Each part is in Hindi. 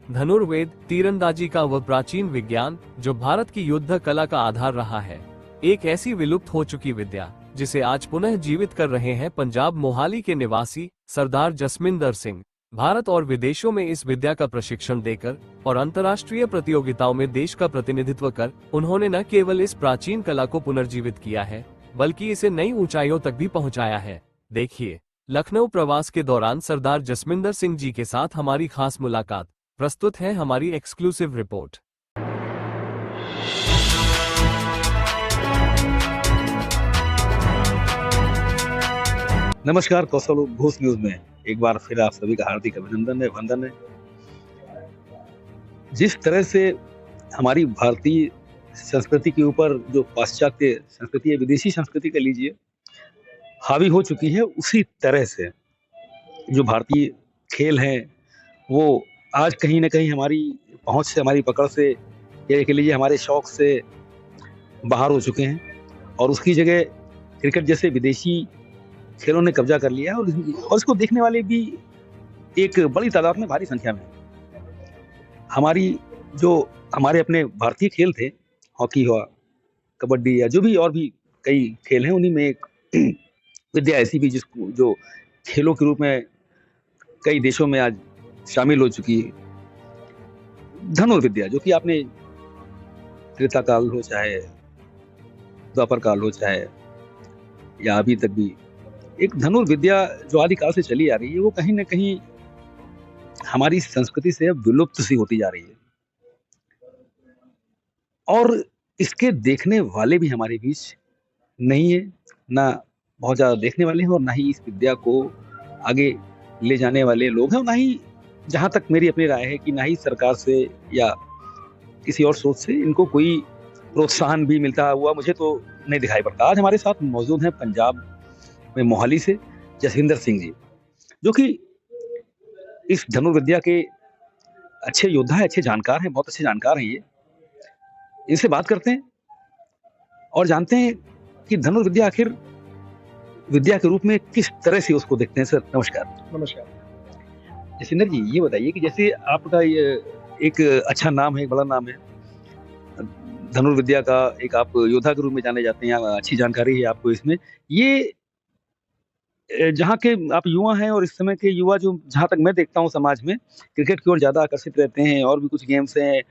धनुर्वेद तीरंदाजी का वह प्राचीन विज्ञान जो भारत की युद्ध कला का आधार रहा है, एक ऐसी विलुप्त हो चुकी विद्या जिसे आज पुनः जीवित कर रहे हैं पंजाब मोहाली के निवासी सरदार जसमिंदर सिंह। भारत और विदेशों में इस विद्या का प्रशिक्षण देकर और अंतर्राष्ट्रीय प्रतियोगिताओं में देश का प्रतिनिधित्व कर उन्होंने न केवल इस प्राचीन कला को पुनर्जीवित किया है, बल्कि इसे नई ऊंचाइयों तक भी पहुंचाया है। देखिए, लखनऊ प्रवास के दौरान सरदार जसमिंदर सिंह जी के साथ हमारी खास मुलाकात। प्रस्तुत है हमारी एक्सक्लूसिव रिपोर्ट। नमस्कार, कौशल घोष न्यूज में एक बार फिर आप सभी का हार्दिक अभिनंदन है, वंदन है। जिस तरह से हमारी भारतीय संस्कृति के ऊपर जो पाश्चात्य संस्कृति है, विदेशी संस्कृति का लीजिए, हावी हो चुकी है, उसी तरह से जो भारतीय खेल हैं वो आज कहीं ना कहीं हमारी पहुंच से, हमारी पकड़ से, या कह लीजिए हमारे शौक से बाहर हो चुके हैं और उसकी जगह क्रिकेट जैसे विदेशी खेलों ने कब्जा कर लिया है और इसको देखने वाले भी एक बड़ी तादाद में, भारी संख्या में। हमारे अपने भारतीय खेल थे, हॉकी हुआ, कबड्डी या जो भी और भी कई खेल हैं, उन्हीं में एक विद्या ऐसी भी जिसको जो खेलों के रूप में कई देशों में आज शामिल हो चुकी है, धनुर्विद्या, जो कि आपने त्रेता काल हो चाहे द्वापर काल हो चाहे या अभी तक भी एक धनुर्विद्या जो आदिकाल से चली आ रही है, वो कहीं ना कहीं हमारी संस्कृति से अब विलुप्त सी होती जा रही है और इसके देखने वाले भी हमारे बीच नहीं है। ना बहुत ज्यादा देखने वाले हैं और ना ही इस विद्या को आगे ले जाने वाले लोग हैं, और ना ही, जहां तक मेरी अपनी राय है, कि ना ही सरकार से या किसी और सोच से इनको कोई प्रोत्साहन भी मिलता हुआ मुझे तो नहीं दिखाई पड़ता। आज हमारे साथ मौजूद हैं पंजाब में मोहाली से जसविंदर सिंह जी, जो कि इस धनुर्विद्या के अच्छे योद्धा है, अच्छे जानकार हैं, बहुत अच्छे जानकार हैं। ये इनसे बात करते हैं और जानते हैं कि धनुर्विद्या आखिर विद्या के रूप में किस तरह से उसको देखते हैं। सर नमस्कार। नमस्कार। जसविंदर जी, ये बताइए कि जैसे आपका ये एक अच्छा नाम है, एक बड़ा नाम है धनुर्विद्या का, एक आप योद्धा के रूप में जाने जाते हैं, अच्छी जानकारी है आपको इसमें। ये जहाँ के आप युवा हैं और इस समय के युवा जो, जहाँ तक मैं देखता हूँ समाज में, क्रिकेट की ओर ज्यादा आकर्षित रहते हैं और भी कुछ गेम्स हैं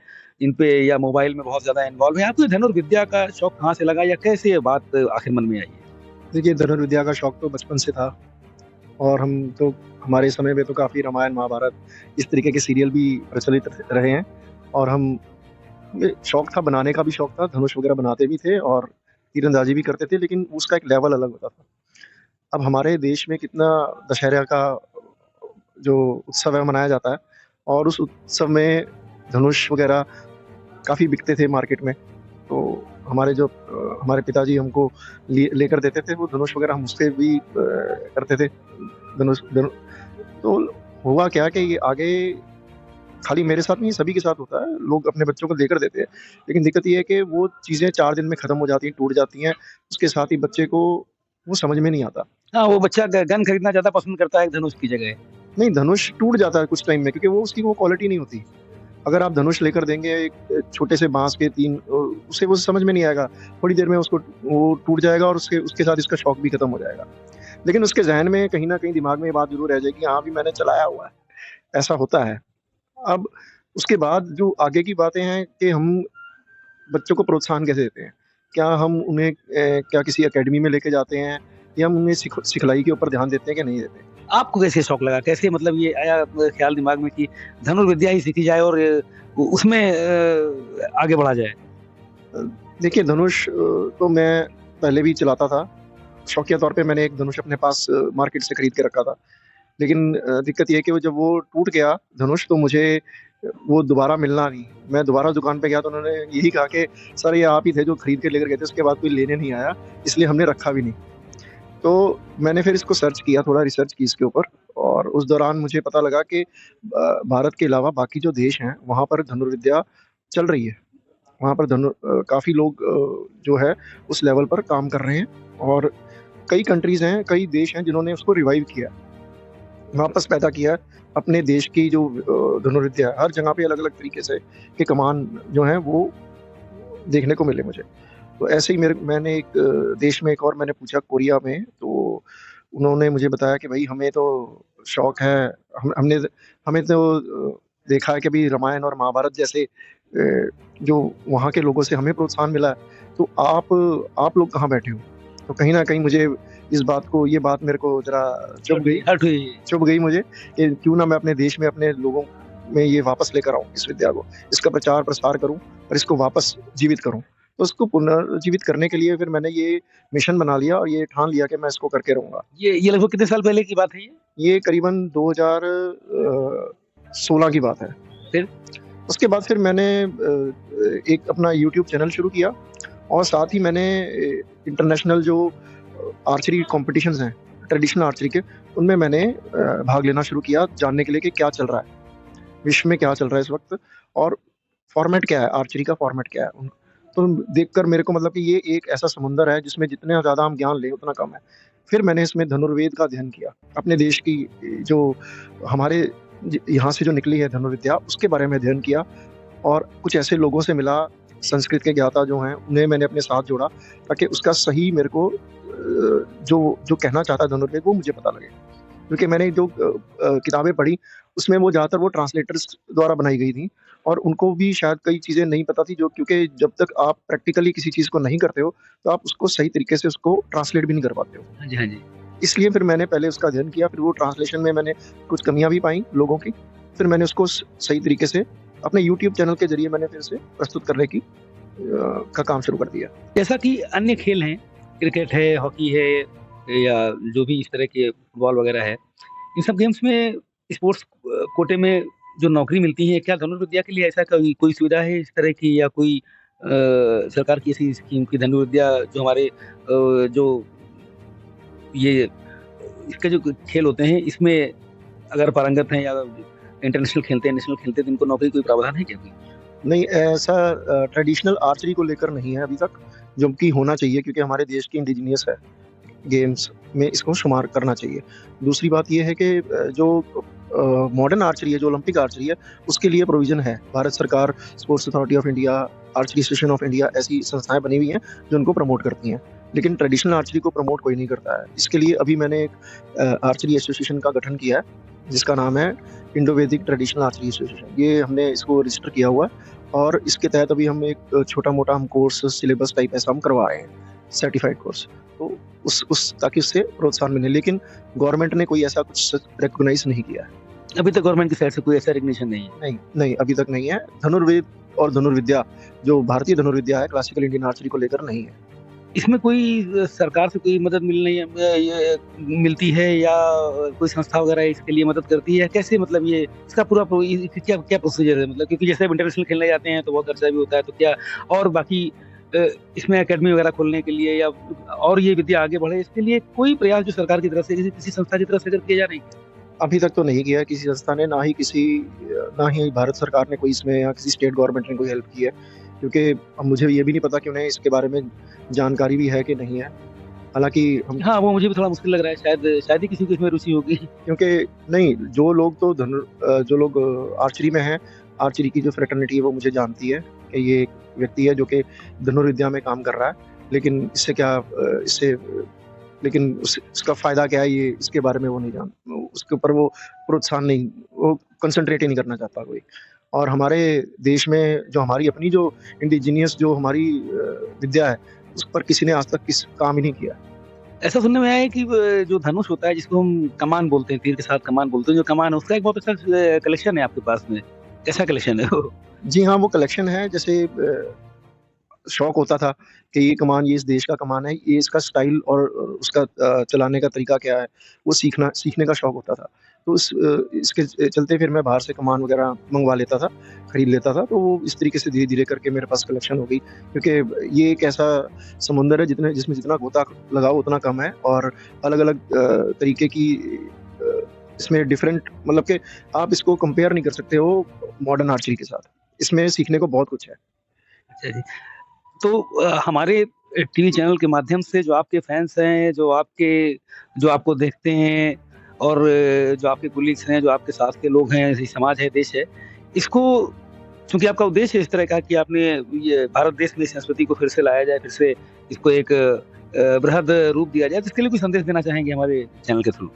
इन पे, या मोबाइल में बहुत ज्यादा इन्वॉल्व है। आपको धनुर्विद्या का शौक कहाँ से लगा या कैसे ये बात आखिर मन में आई है? देखिए, धनुर्विद्या का शौक तो बचपन से था और हम तो, हमारे समय में तो काफ़ी रामायण महाभारत इस तरीके के सीरियल भी प्रचलित रहे हैं और हम, शौक था, बनाने का भी शौक था, धनुष वगैरह बनाते भी थे और तीरंदाजी भी करते थे, लेकिन उसका एक लेवल अलग होता था। अब हमारे देश में कितना दशहरा का जो उत्सव है मनाया जाता है और उस उत्सव में धनुष वगैरह काफ़ी बिकते थे मार्केट में। तो हमारे पिताजी हमको लेकर देते थे वो धनुष वगैरह, हम उससे भी करते थे धनुष। तो हुआ क्या कि ये आगे खाली मेरे साथ नहीं, सभी के साथ होता है, लोग अपने बच्चों को देकर देते हैं, लेकिन दिक्कत ये है कि वो चीज़ें 4 दिन में ख़त्म हो जाती हैं, टूट जाती हैं। उसके साथ ही बच्चे को वो समझ में नहीं आता। हाँ, वो बच्चा गन खरीदना ज्यादा पसंद करता है धनुष की जगह। नहीं, धनुष टूट जाता है कुछ टाइम में, क्योंकि वो उसकी वो क्वालिटी नहीं होती। अगर आप धनुष लेकर देंगे एक छोटे से बांस के 3, उसे वो समझ में नहीं आएगा, थोड़ी देर में उसको वो टूट जाएगा और उसके साथ इसका शौक भी खत्म हो जाएगा। लेकिन उसके जहन में कहीं ना कहीं दिमाग में ये बात जरूर रह जाएगी, हाँ भी मैंने चलाया हुआ है, ऐसा होता है। अब उसके बाद जो आगे की बातें हैं कि हम बच्चों को प्रोत्साहन कैसे देते हैं, क्या हम उन्हें क्या किसी एकेडमी में लेके जाते हैं या हम उन्हें सिखलाई के ऊपर ध्यान देते हैं कि नहीं देते? आपको कैसे शौक लगा, कैसे मतलब ये आया ख्याल दिमाग में कि धनुर्विद्या ही सीखी जाए और उसमें आगे बढ़ा जाए? देखिए, धनुष तो मैं पहले भी चलाता था, शौकिया तौर पे मैंने एक धनुष अपने पास मार्केट से खरीद के रखा था। लेकिन दिक्कत ये है कि जब वो टूट गया धनुष, तो मुझे वो दोबारा मिलना नहीं। मैं दोबारा दुकान पे गया तो उन्होंने यही कहा कि सर ये आप ही थे जो खरीद के लेकर गए थे, उसके बाद कोई लेने नहीं आया, इसलिए हमने रखा भी नहीं। तो मैंने फिर इसको सर्च किया, थोड़ा रिसर्च की इसके ऊपर, और उस दौरान मुझे पता लगा कि भारत के अलावा बाकी जो देश हैं वहाँ पर धनुर्विद्या चल रही है। वहाँ पर काफ़ी लोग जो है उस लेवल पर काम कर रहे हैं और कई कंट्रीज़ हैं, कई देश हैं जिन्होंने उसको रिवाइव किया। वापस पैदा किया है। अपने देश की जो धनुर्विद्या है, हर जगह पे अलग-अलग तरीके से के कमान जो हैं वो देखने को मिले मुझे। तो ऐसे ही मैंने एक देश में एक और मैंने पूछा कोरिया में, तो उन्होंने मुझे बताया कि भई हमें तो शौक है, हमने हमें तो देखा है कि भई रामायण और महाभारत जैसे जो वहाँ के लोगों से हमें प्रोत्साहन मिला है, तो आप लोग कहाँ बैठे हो? तो कहीं न कहीं मुझे ये बात मेरे को ज़रा हर्ट हुई। चुभ गई मुझे कि क्यों ना मैं अपने देश में अपने लोगों में ये वापस लेकर आऊँ इस विद्या को, इसका प्रचार-प्रसार करूँ और इसको वापस जीवित करूँ। तो उसको पुनर्जीवित करने के लिए फिर मैंने ये मिशन बना लिया और ये ठान लिया कि मैं इसको करके रहूँगा। ये लगभग कितने साल पहले की बात है ये? ये करीबन 2016 की बात है। फिर? उसके बाद फिर मैंने एक अपना यूट्यूब चैनल शुरू किया और साथ ही मैंने इंटरनेशनल जो आर्चरी कॉम्पिटिशन्स हैं, ट्रेडिशनल आर्चरी के, उनमें मैंने भाग लेना शुरू किया, जानने के लिए कि क्या चल रहा है, विश्व में क्या चल रहा है इस वक़्त और फ़ॉर्मेट क्या है, आर्चरी का फ़ॉर्मेट क्या है। तो देखकर मेरे को मतलब कि ये एक ऐसा समुंदर है जिसमें जितने ज़्यादा हम ज्ञान लें उतना कम है। फिर मैंने इसमें धनुर्वेद का अध्ययन किया। अपने देश की जो हमारे यहाँ से जो निकली है धनुर्विद्या, उसके बारे में अध्ययन किया और कुछ ऐसे लोगों से मिला, संस्कृत के ज्ञाता जो हैं, उन्हें मैंने अपने साथ जोड़ा ताकि उसका सही मेरे को जो कहना चाहता है धनुर्वेद वो मुझे पता लगे। क्योंकि मैंने जो किताबें पढ़ी उसमें वो ज़्यादातर वो ट्रांसलेटर्स द्वारा बनाई गई थी और उनको भी शायद कई चीज़ें नहीं पता थी, जो क्योंकि जब तक आप प्रैक्टिकली किसी चीज़ को नहीं करते हो, तो आप उसको सही तरीके से उसको ट्रांसलेट भी नहीं कर पाते हो। हाँ जी, हाँ जी। इसलिए फिर मैंने पहले उसका अध्ययन किया, फिर वो ट्रांसलेशन में मैंने कुछ कमियाँ भी पाई लोगों की, फिर मैंने उसको सही तरीके से अपने यूट्यूब चैनल के ज़रिए मैंने फिर से प्रस्तुत करने की का काम शुरू कर दिया। जैसा कि अन्य खेल हैं, क्रिकेट है, हॉकी है या जो भी इस तरह के फुटबॉल वगैरह है, इन सब गेम्स में स्पोर्ट्स कोटे में जो नौकरी मिलती है, क्या धनुर्विद्या के लिए ऐसा कोई सुविधा है इस तरह की या कोई सरकार की ऐसी स्कीम की धनुर्विद्या जो हमारे जो ये इसके जो खेल होते हैं, इसमें अगर पारंगत हैं या इंटरनेशनल खेलते हैं, नेशनल खेलते हैं, तो इनको नौकरी कोई प्रावधान है क्या कोई? नहीं, ऐसा ट्रेडिशनल आर्चरी को लेकर नहीं है अभी तक, जो कि होना चाहिए क्योंकि हमारे देश की इंडिजिनियस है, गेम्स में इसको शुमार करना चाहिए। दूसरी बात ये है कि जो मॉडर्न आर्चरी है, जो ओलंपिक आर्चरी है, उसके लिए प्रोविज़न है। भारत सरकार, sports authority of India, archery association of India ऐसी संस्थाएँ बनी हुई हैं, जो उनको प्रमोट करती हैं। लेकिन ट्रेडिशनल आर्चरी को प्रमोट कोई नहीं करता है। इसके लिए अभी मैंने एक आर्चरी एसोसिएशन का गठन किया है, जिसका नाम है इंडो-वैदिक ट्रेडिशनल आर्चरी एसोसिएशन। ये हमने इसको रजिस्टर किया हुआ है और इसके तहत अभी हम एक छोटा-मोटा हम कोर्स, सिलेबस टाइप ऐसा हम करवा रहे हैं, सर्टिफाइड कोर्स। तो उस ताकि उससे प्रोत्साहन मिले, लेकिन गवर्नमेंट ने कोई ऐसा कुछ रिकॉग्नाइज़ नहीं किया है। अभी तक गवर्नमेंट की साइड से कोई ऐसा रिकग्निशन नहीं है। नहीं, अभी तक नहीं है। धनुर्वेद और धनुर्विद्या, जो भारतीय धनुर्विद्या है, क्लासिकल इंडियन आर्चरी को लेकर नहीं है। इसमें कोई सरकार से कोई मदद मिलती है या कोई संस्था वगैरह इसके लिए मदद करती है? कैसे मतलब ये इसका पूरा क्या प्रोसीजर है? मतलब क्योंकि जैसे अब इंटरनेशनल खेलने जाते हैं तो बहुत खर्चा भी होता है, तो क्या और बाकी इसमें एकेडमी वगैरह खोलने के लिए या और ये विद्या आगे बढ़े, इसके लिए कोई प्रयास जो सरकार की तरफ से किसी संस्था की तरफ से अगर किए जा रहे हैं? अभी तक तो नहीं किया है किसी संस्था ने, ना ही भारत सरकार ने कोई इसमें या किसी स्टेट गवर्नमेंट ने कोई हेल्प की है, क्योंकि अब मुझे ये भी नहीं पता कि उन्हें इसके बारे में जानकारी भी है कि नहीं है। हालाँकि हम हाँ, वो मुझे भी थोड़ा मुश्किल लग रहा है, शायद ही किसी को इसमें रुचि होगी। क्योंकि नहीं, जो लोग आर्चरी में हैं, आर्चरी की जो फ्रेटर्निटी है वो मुझे जानती है कि ये एक व्यक्ति है जो कि धनुर्विद्या में काम कर रहा है। लेकिन उसका फ़ायदा क्या है, ये इसके बारे में वो नहीं उसके ऊपर वो वो कंसंट्रेट ही नहीं करना चाहता कोई। और हमारे देश में जो हमारी अपनी जो इंडिजिनियस जो हमारी विद्या है, उस पर किसी ने आज तक काम ही नहीं किया। ऐसा सुनने में आया है कि जो धनुष होता है जिसको हम कमान बोलते हैं, तीर के साथ कमान बोलते हैं, जो कमान है उसका एक बहुत अच्छा कलेक्शन है आपके पास में। कैसा कलेक्शन है वो? जी हाँ, वो कलेक्शन है। जैसे शौक होता था कि ये कमान, ये इस देश का कमान है, ये इसका स्टाइल और उसका चलाने का तरीका क्या है, वो सीखने का शौक होता था। तो इसके चलते फिर मैं बाहर से कमान वगैरह मँगवा लेता था, खरीद लेता था। तो वो इस तरीके से धीरे-धीरे करके मेरे पास कलेक्शन हो गई, क्योंकि ये एक ऐसा समुंदर है जिसमें जितना गोता लगाओ उतना कम है और अलग-अलग तरीके की इसमें डिफरेंट, मतलब कि आप इसको कंपेयर नहीं कर सकते हो मॉडर्न आर्चरी के साथ। इसमें सीखने को बहुत कुछ है। अच्छा जी। तो हमारे टीवी चैनल के माध्यम से जो आपके फैन्स हैं, जो आपको देखते हैं और जो आपके कोलीग्स हैं, जो आपके साथ के लोग हैं, समाज है, देश है, इसको चूँकि आपका उद्देश्य इस तरह का कि आपने ये भारत देश में संस्कृति को फिर से लाया जाए, फिर से इसको एक बृहद रूप दिया जाए, तो इसके लिए कोई संदेश देना चाहेंगे हमारे चैनल के थ्रू?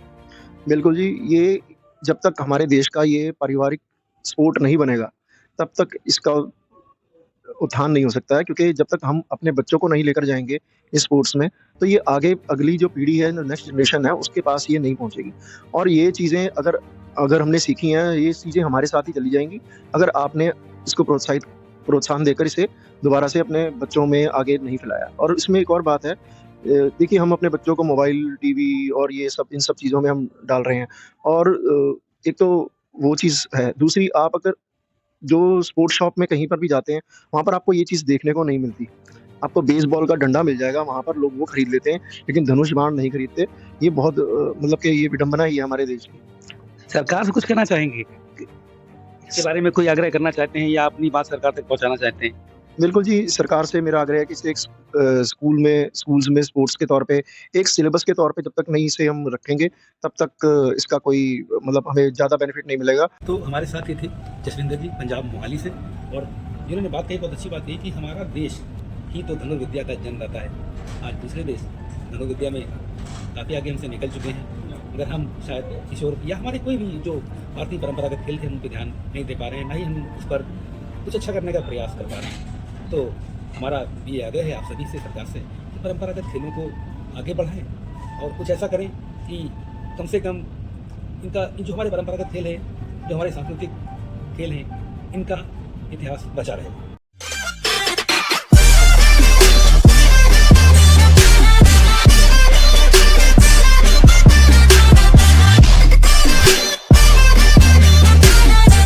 बिल्कुल जी, ये जब तक हमारे देश का ये पारिवारिक स्पोर्ट नहीं बनेगा, तब तक इसका उत्थान नहीं हो सकता है, क्योंकि जब तक हम अपने बच्चों को नहीं लेकर जाएँगे इस स्पोर्ट्स में, तो ये आगे अगली जो पीढ़ी है, जो नेक्स्ट जनरेशन है, उसके पास ये नहीं पहुँचेगी। और ये चीज़ें अगर अगर हमने सीखी हैं, ये चीज़ें हमारे साथ ही चली जाएँगी, अगर आपने इसको प्रोत्साहन देकर इसे दोबारा से अपने बच्चों में आगे नहीं फैलाया। और इसमें एक और बात है, देखिए हम अपने बच्चों को मोबाइल, टीवी और ये सब इन सब चीज़ों में हम डाल रहे हैं, और एक तो वो चीज़ है। दूसरी, आप अगर जो स्पोर्ट्स शॉप में कहीं पर भी जाते हैं, वहाँ पर आपको ये चीज़ देखने को नहीं मिलती। आपको बेसबॉल का डंडा मिल जाएगा, वहाँ पर लोग वो खरीद लेते हैं, लेकिन धनुष बाण नहीं खरीदते। ये बहुत मतलब कि ये विडंबना ही है हमारे देश की। सरकार से कुछ कहना चाहेंगे? इसके बारे में कोई आग्रह करना चाहते हैं या अपनी बात सरकार तक पहुँचाना चाहते हैं? बिल्कुल जी, सरकार से मेरा आग्रह है कि इसे एक स्कूल्स में स्पोर्ट्स के तौर पे, एक सिलेबस के तौर पे जब तक नहीं इसे हम रखेंगे, तब तक इसका कोई मतलब हमें ज़्यादा बेनिफिट नहीं मिलेगा। तो हमारे साथ ये थे जसविंदर जी, पंजाब मोहाली से, और जिन्होंने बात कही, बहुत अच्छी बात कही कि हमारा देश ही तो धनुर्विद्या का जन्मदाता है। आज दूसरे देश धनुर्विद्या में काफ़ी आगे हमसे निकल चुके हैं, मगर हम शायद किशोर या हमारे कोई भी जो भारतीय परंपरागत खेल थे, हम उन पर ध्यान नहीं दे पा रहे हैं, ना ही हम उस पर कुछ अच्छा करने का प्रयास कर पा रहे हैं। तो हमारा ये आग्रह है आप सभी से, सरकार से, कि परंपरागत खेलों को आगे बढ़ाएं और कुछ ऐसा करें कि कम से कम इनका जो हमारे परंपरागत खेल है, जो हमारे सांस्कृतिक खेल हैं, इनका इतिहास बचा रहे।